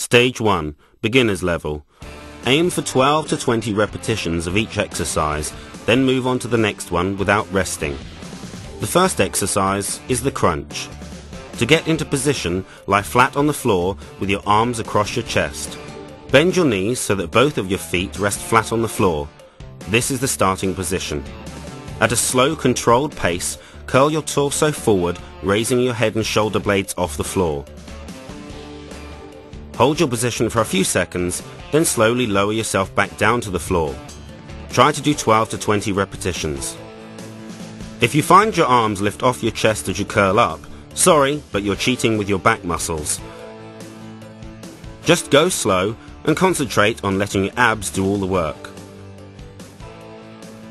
Stage 1, beginner's level. Aim for 12 to 20 repetitions of each exercise, then move on to the next one without resting. The first exercise is the crunch. To get into position, lie flat on the floor with your arms across your chest. Bend your knees so that both of your feet rest flat on the floor. This is the starting position. At a slow, controlled pace, curl your torso forward, raising your head and shoulder blades off the floor. Hold your position for a few seconds, then slowly lower yourself back down to the floor. Try to do 12 to 20 repetitions. If you find your arms lift off your chest as you curl up, sorry, but you're cheating with your back muscles. Just go slow and concentrate on letting your abs do all the work.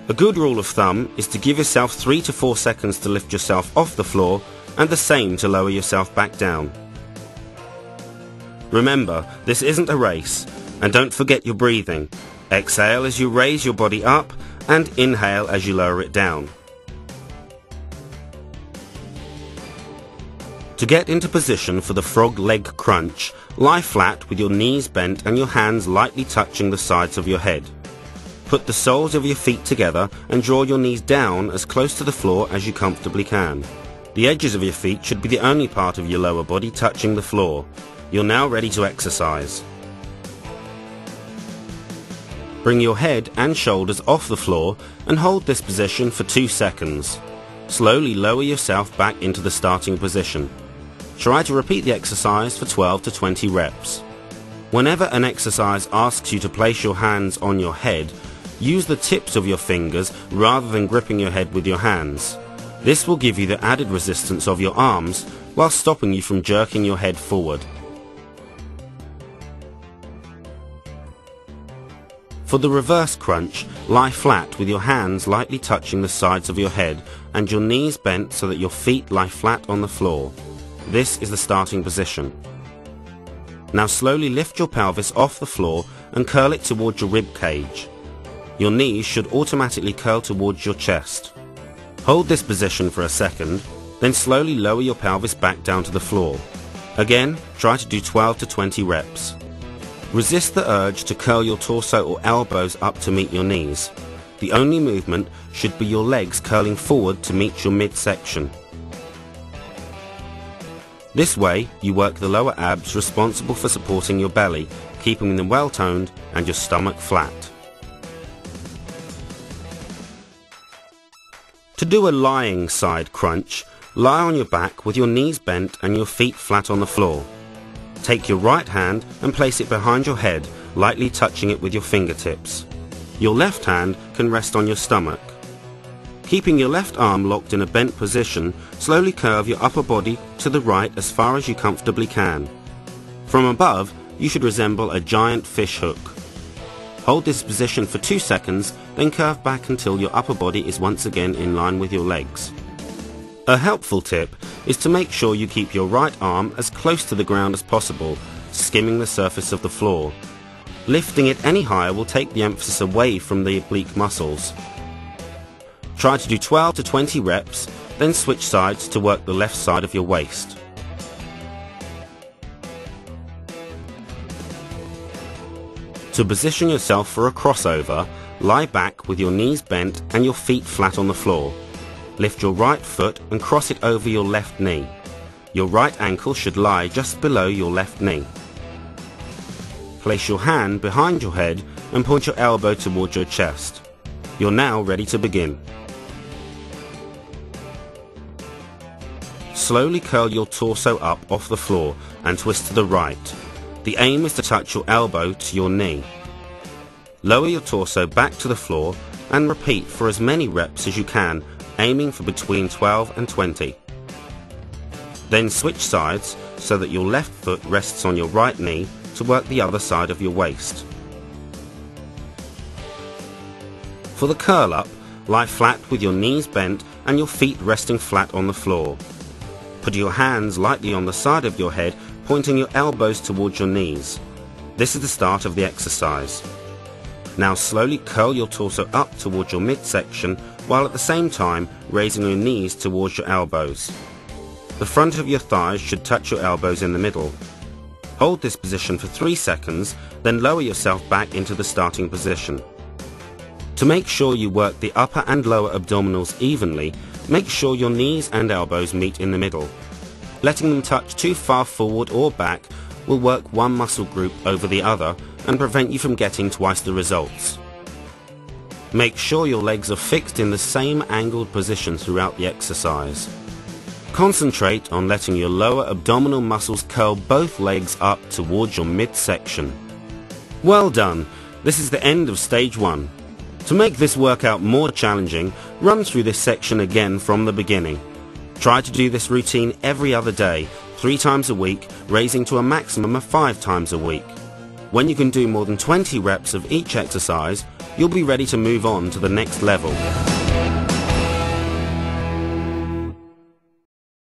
A good rule of thumb is to give yourself 3 to 4 seconds to lift yourself off the floor and the same to lower yourself back down. Remember, this isn't a race, and don't forget your breathing. Exhale as you raise your body up and inhale as you lower it down. To get into position for the frog leg crunch, lie flat with your knees bent and your hands lightly touching the sides of your head. Put the soles of your feet together and draw your knees down as close to the floor as you comfortably can. The edges of your feet should be the only part of your lower body touching the floor. You're now ready to exercise. Bring your head and shoulders off the floor and hold this position for 2 seconds. Slowly lower yourself back into the starting position. Try to repeat the exercise for 12 to 20 reps. Whenever an exercise asks you to place your hands on your head, use the tips of your fingers rather than gripping your head with your hands. This will give you the added resistance of your arms while stopping you from jerking your head forward. For the reverse crunch, lie flat with your hands lightly touching the sides of your head and your knees bent so that your feet lie flat on the floor. This is the starting position. Now slowly lift your pelvis off the floor and curl it towards your rib cage. Your knees should automatically curl towards your chest. Hold this position for a second, then slowly lower your pelvis back down to the floor. Again, try to do 12 to 20 reps. Resist the urge to curl your torso or elbows up to meet your knees. The only movement should be your legs curling forward to meet your midsection. This way, you work the lower abs responsible for supporting your belly, keeping them well toned and your stomach flat. To do a lying side crunch, lie on your back with your knees bent and your feet flat on the floor. Take your right hand and place it behind your head, lightly touching it with your fingertips. Your left hand can rest on your stomach. Keeping your left arm locked in a bent position, slowly curve your upper body to the right as far as you comfortably can. From above, you should resemble a giant fish hook. Hold this position for 2 seconds, then curve back until your upper body is once again in line with your legs. A helpful tip is to make sure you keep your right arm as close to the ground as possible, skimming the surface of the floor. Lifting it any higher will take the emphasis away from the oblique muscles. Try to do 12 to 20 reps, then switch sides to work the left side of your waist. To position yourself for a crossover, lie back with your knees bent and your feet flat on the floor. Lift your right foot and cross it over your left knee. Your right ankle should lie just below your left knee. Place your hand behind your head and point your elbow towards your chest. You're now ready to begin. Slowly curl your torso up off the floor and twist to the right. The aim is to touch your elbow to your knee. Lower your torso back to the floor and repeat for as many reps as you can, aiming for between 12 and 20. Then switch sides so that your left foot rests on your right knee to work the other side of your waist. For the curl up, lie flat with your knees bent and your feet resting flat on the floor. Put your hands lightly on the side of your head, pointing your elbows towards your knees. This is the start of the exercise. Now slowly curl your torso up towards your midsection while at the same time raising your knees towards your elbows. The front of your thighs should touch your elbows in the middle. Hold this position for 3 seconds, then lower yourself back into the starting position. To make sure you work the upper and lower abdominals evenly, make sure your knees and elbows meet in the middle. Letting them touch too far forward or back will work one muscle group over the other and prevent you from getting twice the results. Make sure your legs are fixed in the same angled position throughout the exercise. Concentrate on letting your lower abdominal muscles curl both legs up towards your midsection. Well done! This is the end of stage 1. To make this workout more challenging, run through this section again from the beginning. Try to do this routine every other day, 3 times a week, raising to a maximum of 5 times a week. When you can do more than 20 reps of each exercise, you'll be ready to move on to the next level.